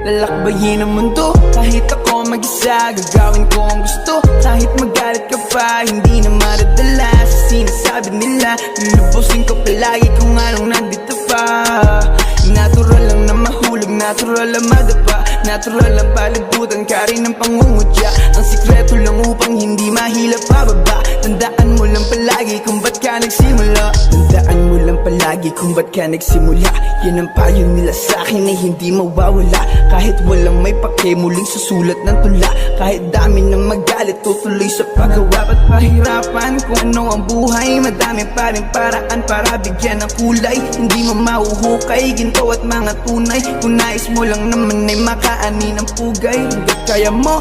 lalakbayin ang mundo. Kahit ako mag-isa, gagawin ko ang gusto. Kahit magalit ka pa, hindi na madadala sa sinasabi nila. Lulubusin ko palagi kung anong nandito pa. Natural lang na mahulog, natural lang madapa, natural lang palagutan ka rin ng pangungutya. Ang sikreto lang upang hindi mahila pababa. Tandaan mo lang palagi kung ba't ka nagsimula. Tandaan mo lang palagi kung ba't ka nagsimula. Yan ang payo nila sa'kin ay hindi mawawala. Kahit walang may pake, muling susulat ng tula. Kahit dami ng magalit, tutuloy sa paggawa. Ba't pahirapan kung ano ang buhay? Madami pa rin paraan para bigyan ng kulay. Hindi mo mahuhukay, ginto at mga tunay. Kung nais mo lang naman ay makaani ng pugay. Hanggat kaya mo